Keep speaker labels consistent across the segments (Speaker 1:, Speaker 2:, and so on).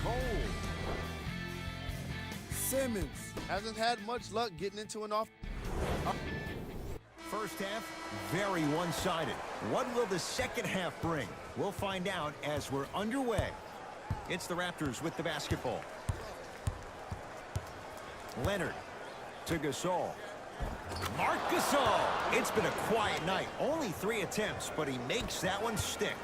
Speaker 1: Cole. Simmons hasn't had much luck getting into an off.
Speaker 2: First half, very one-sided. What will the second half bring? We'll find out as we're underway. It's the Raptors with the basketball. Leonard to Gasol. Marc Gasol. It's been a quiet night. Only 3 attempts, but he makes that one stick.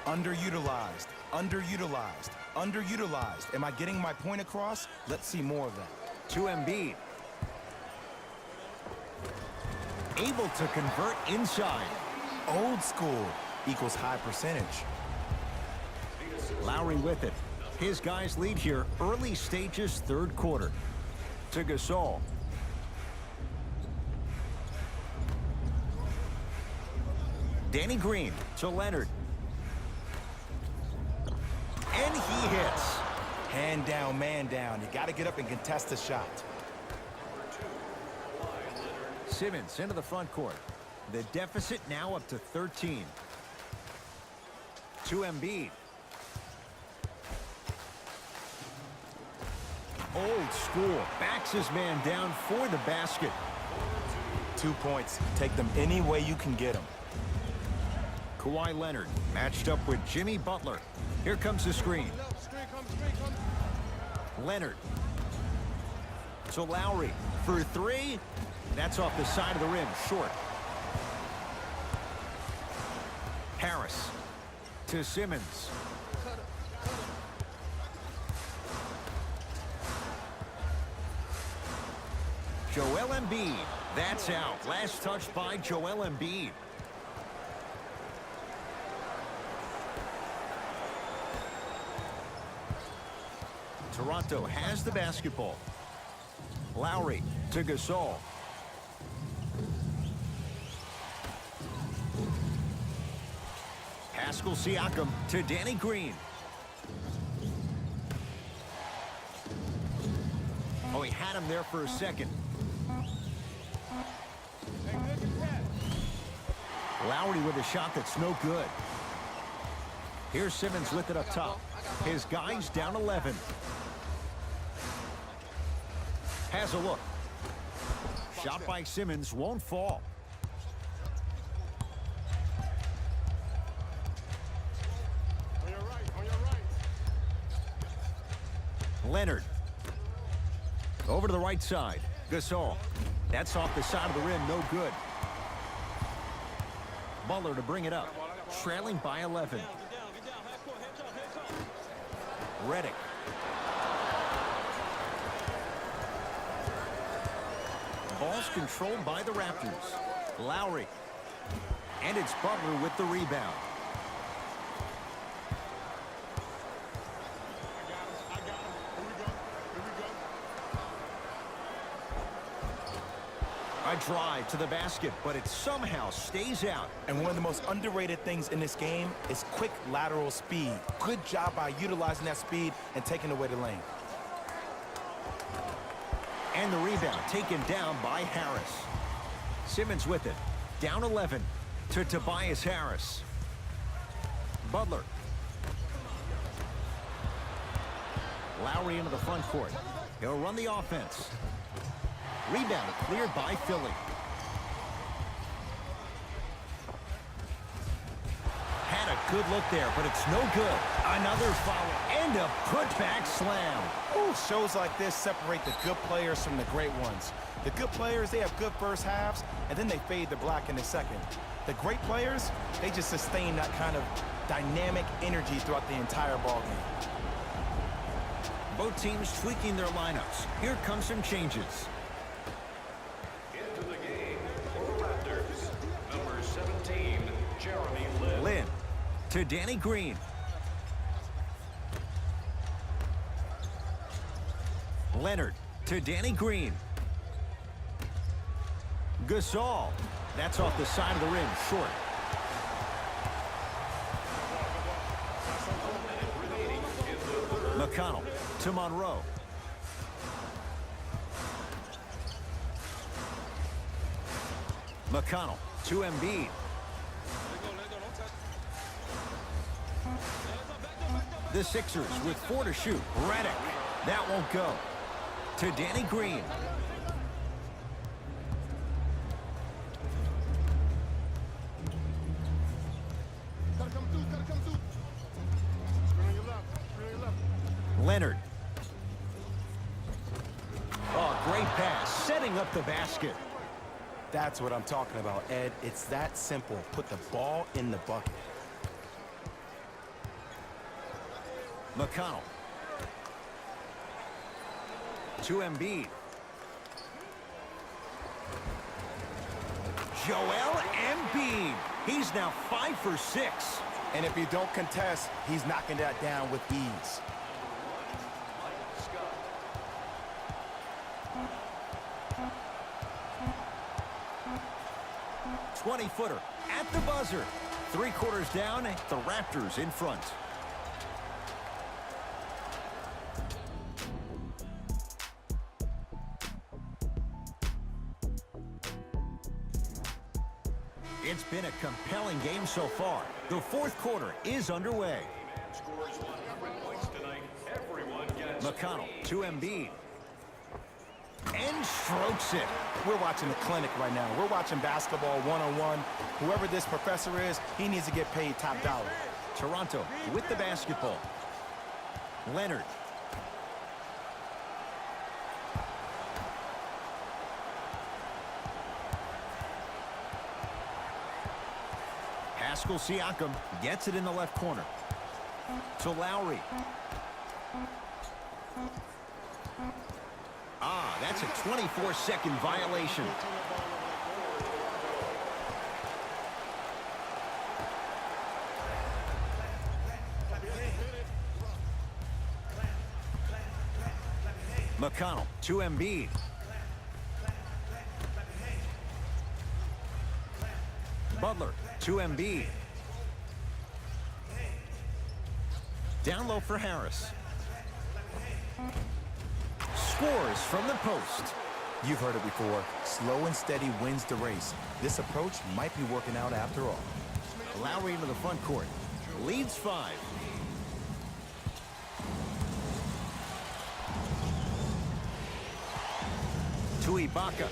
Speaker 3: Underutilized, underutilized, underutilized. Am I getting my point across? Let's see more of that.
Speaker 2: To Embiid. Able to convert inside.
Speaker 3: Old school equals high percentage.
Speaker 2: Lowry with it. His guys lead here early stages, third quarter. To Gasol. Danny Green to Leonard. And he hits.
Speaker 3: Hand down, man down. You got to get up and contest the shot.
Speaker 2: Simmons into the front court. The deficit now up to 13. To Embiid. Old school. Backs his man down for the basket.
Speaker 3: 2 points. Take them any way you can get them.
Speaker 2: Kawhi Leonard matched up with Jimmy Butler. Here comes the screen. Leonard. To Lowry for 3. That's off the side of the rim, short. Harris to Simmons. Joel Embiid. That's out. Last touch by Joel Embiid. Toronto has the basketball. Lowry to Gasol. Pascal Siakam to Danny Green. Oh, he had him there for a second. Lowry with a shot that's no good. Here's Simmons with it up top. His guys down 11. Has a look. Shot by Simmons won't fall. Leonard. Over to the right side. Gasol. That's off the side of the rim. No good. Butler to bring it up. Trailing by 11. Redick. Ball's controlled by the Raptors. Lowry. And it's Butler with the rebound. A drive to the basket, but it somehow stays out.
Speaker 3: And one of the most underrated things in this game is quick lateral speed. Good job by utilizing that speed and taking away the lane.
Speaker 2: And the rebound taken down by Harris. Simmons with it. Down 11 to Tobias Harris. Butler. Lowry into the front court. He'll run the offense. Rebound cleared by Philly. Had a good look there, but it's no good. Another foul and a putback slam.
Speaker 3: Ooh, shows like this separate the good players from the great ones. The good players, they have good first halves, and then they fade to black in the second. The great players, they just sustain that kind of dynamic energy throughout the entire ballgame.
Speaker 2: Both teams tweaking their lineups. Here come some changes.
Speaker 4: Into the game for the Raptors, number 17, Jeremy Lin.
Speaker 2: Lin to Danny Green. Leonard to Danny Green. Gasol. That's off the side of the rim, short. McConnell to Monroe. McConnell to Embiid. The Sixers with 4 to shoot. Redick. That won't go. To Danny Green. Leonard. Oh, great pass. Setting up the basket.
Speaker 3: That's what I'm talking about, Ed. It's that simple. Put the ball in the bucket.
Speaker 2: McConnell. To Embiid. Joel Embiid. He's now 5 for 6.
Speaker 3: And if you don't contest, he's knocking that down with ease.
Speaker 2: 20-footer at the buzzer. 3 quarters down, the Raptors in front. It's been a compelling game so far. The 4th quarter is underway.
Speaker 4: Scores 100 points tonight. Everyone gets
Speaker 2: McConnell to Embiid. And strokes it.
Speaker 3: We're watching the clinic right now. We're watching basketball one-on-one. Whoever this professor is, he needs to get paid top dollar.
Speaker 2: Toronto with the basketball. Leonard. Pascal Siakam gets it in the left corner. To Lowry. Ah, that's a 24-second violation. McConnell to Embiid. Butler to Embiid. Down low for Harris. Scores from the post.
Speaker 3: You've heard it before. Slow and steady wins the race. This approach might be working out after all.
Speaker 2: Lowry into the front court. Leads 5. To Ibaka.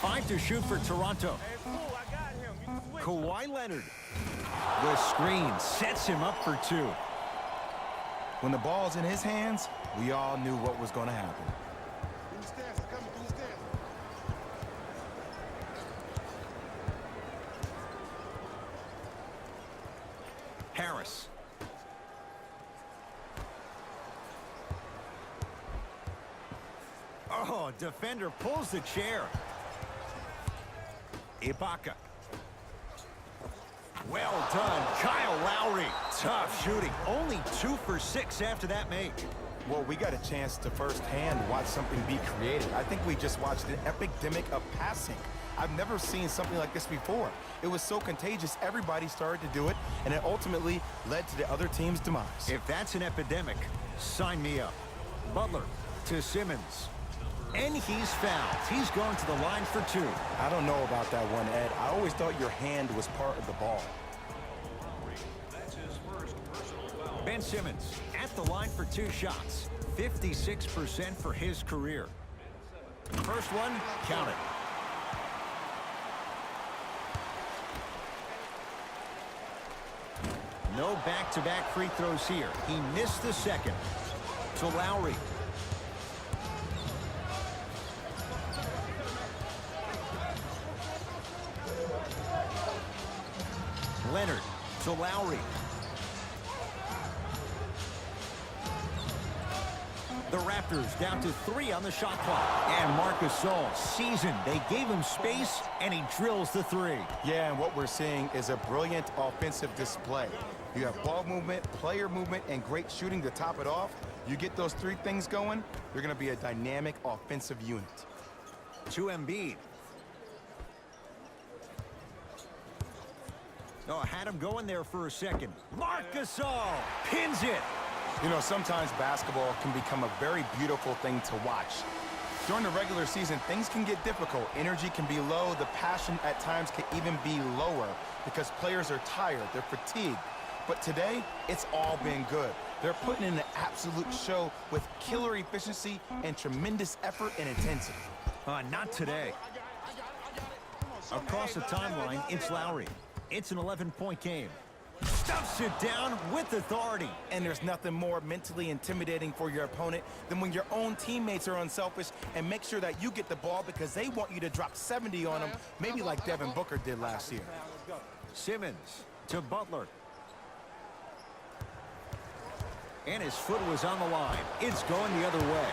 Speaker 2: Five to shoot for Toronto. Kawhi Leonard. The screen sets him up for 2.
Speaker 3: When the ball's in his hands, we all knew what was going to happen.
Speaker 2: Harris. Oh, defender pulls the chair. Ibaka. Well done, Kyle Lowry. Tough shooting. Only 2 for 6 after that make.
Speaker 3: Well, we got a chance to firsthand watch something be created. I think we just watched an epidemic of passing. I've never seen something like this before. It was so contagious, everybody started to do it, and it ultimately led to the other team's demise.
Speaker 2: If that's an epidemic, sign me up. Butler to Simmons. And he's fouled. He's going to the line for 2.
Speaker 3: I don't know about that one, Ed. I always thought your hand was part of the ball.
Speaker 4: That's his first personal foul.
Speaker 2: Ben Simmons at the line for 2 shots. 56% for his career. First one, count it. No back-to-back free throws here. He missed the second. To Lowry. Leonard to Lowry. The Raptors down to 3 on the shot clock. And Marc Gasol seasoned. They gave him space, and he drills the 3.
Speaker 3: Yeah, and what we're seeing is a brilliant offensive display. You have ball movement, player movement, and great shooting to top it off. You get those 3 things going, you're going to be a dynamic offensive unit.
Speaker 2: To Embiid. Oh, had him going there for a second. Marc Gasol pins it.
Speaker 3: You know, sometimes basketball can become a very beautiful thing to watch. During the regular season, things can get difficult. Energy can be low. The passion at times can even be lower because players are tired. They're fatigued. But today, it's all been good. They're putting in an absolute show with killer efficiency and tremendous effort and intensity.
Speaker 2: Not today. Across the timeline, it's Lowry. It's an 11-point game. Stuffs it down with authority.
Speaker 3: And there's nothing more mentally intimidating for your opponent than when your own teammates are unselfish and make sure that you get the ball because they want you to drop 70 on them, maybe like Devin Booker did last year.
Speaker 2: Simmons to Butler. And his foot was on the line. It's going the other way.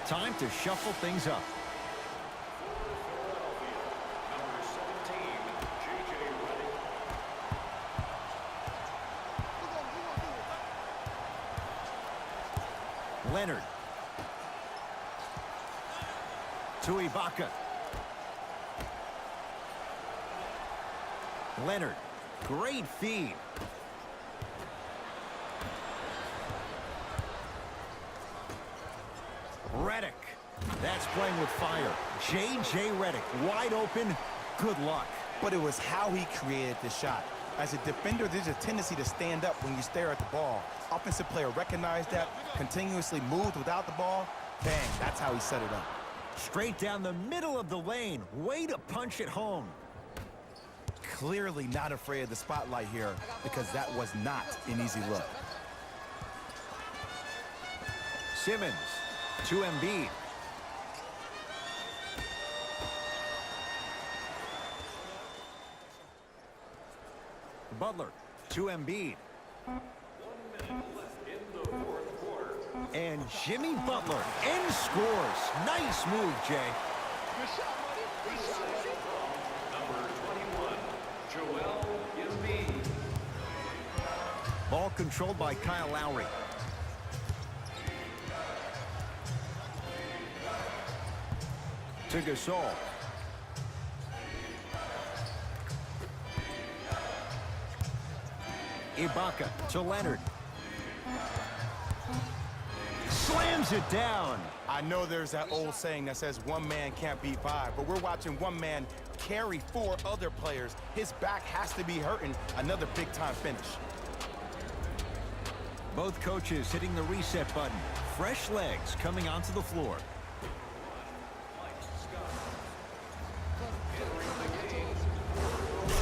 Speaker 2: Time to shuffle things up.
Speaker 4: Number 17, J.J. Redick.
Speaker 2: Leonard. To Ibaka. Leonard. Great feed. Redick. That's playing with fire. J.J. Redick, wide open. Good luck.
Speaker 3: But it was how he created the shot. As a defender, there's a tendency to stand up when you stare at the ball. Offensive player recognized that, continuously moved without the ball. Bang, that's how he set it up.
Speaker 2: Straight down the middle of the lane. Way to punch it home.
Speaker 3: Clearly not afraid of the spotlight here because that was not an easy look.
Speaker 2: Simmons to Embiid. Butler to Embiid.
Speaker 4: 1 minute left in the fourth quarter.
Speaker 2: And Jimmy Butler and scores. Nice move, Jay.
Speaker 4: Number 21, Joel Embiid.
Speaker 2: Ball controlled by Kyle Lowry. To Gasol. Ibaka to Leonard. Slams it down.
Speaker 3: I know there's that old saying that says one man can't beat five, but we're watching one man carry four other players. His back has to be hurting. Another big-time finish.
Speaker 2: Both coaches hitting the reset button. Fresh legs coming onto the floor.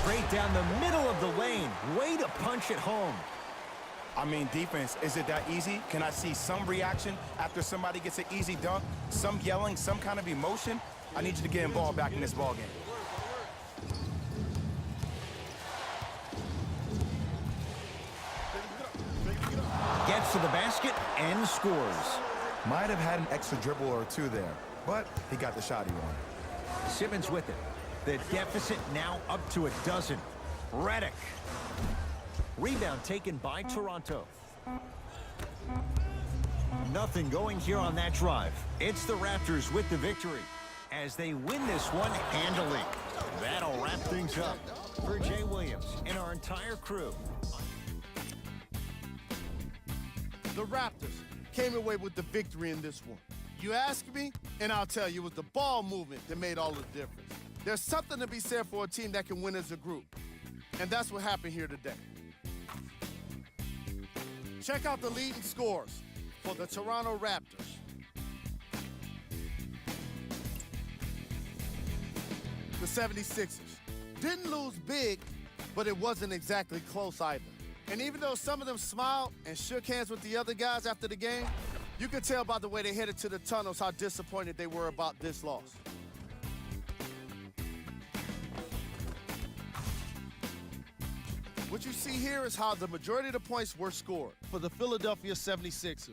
Speaker 2: Straight down the middle of the lane. Way to punch it home.
Speaker 3: I mean, defense, is it that easy? Can I see some reaction after somebody gets an easy dunk? Some yelling, some kind of emotion? I need you to get involved back in this ballgame.
Speaker 2: Gets to the basket and scores.
Speaker 3: Might have had an extra dribble or two there, but he got the shot he wanted.
Speaker 2: Simmons with it. The deficit now up to a dozen. Redick. Rebound taken by Toronto. Nothing going here on that drive. It's the Raptors with the victory as they win this one handily. That'll wrap things up. For Jay Williams and our entire crew.
Speaker 1: The Raptors came away with the victory in this one. You ask me, and I'll tell you, it was the ball movement that made all the difference. There's something to be said for a team that can win as a group, and that's what happened here today. Check out the leading scores for the Toronto Raptors. The 76ers didn't lose big, but it wasn't exactly close either. And even though some of them smiled and shook hands with the other guys after the game, you could tell by the way they headed to the tunnels how disappointed they were about this loss. What you see here is how the majority of the points were scored for the Philadelphia 76ers.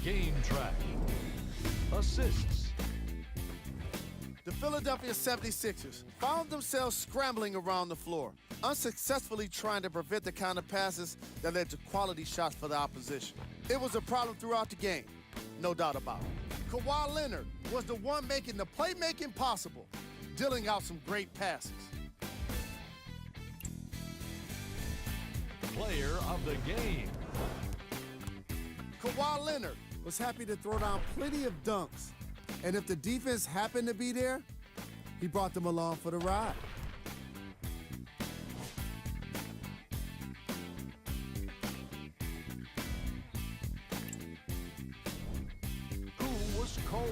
Speaker 5: Game track. Assists.
Speaker 1: The Philadelphia 76ers found themselves scrambling around the floor, unsuccessfully trying to prevent the kind of passes that led to quality shots for the opposition. It was a problem throughout the game, no doubt about it. Kawhi Leonard was the one making the playmaking possible, dealing out some great passes.
Speaker 5: player of the game.
Speaker 1: Kawhi Leonard was happy to throw down plenty of dunks. And if the defense happened to be there, he brought them along for the ride.
Speaker 5: Who was cold?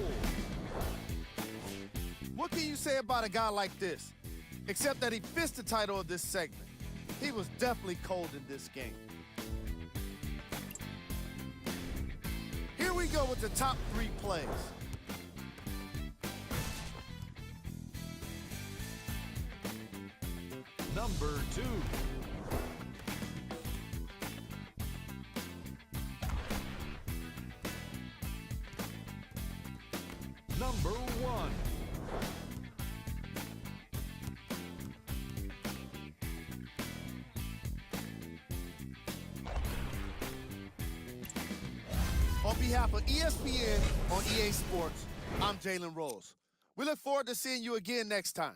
Speaker 1: What can you say about a guy like this? Except that he fits the title of this segment. He was definitely cold in this game. Here we go with the top 3 plays.
Speaker 5: Number 2. Number 1.
Speaker 1: On behalf of ESPN on EA Sports, I'm Jalen Rose. We look forward to seeing you again next time.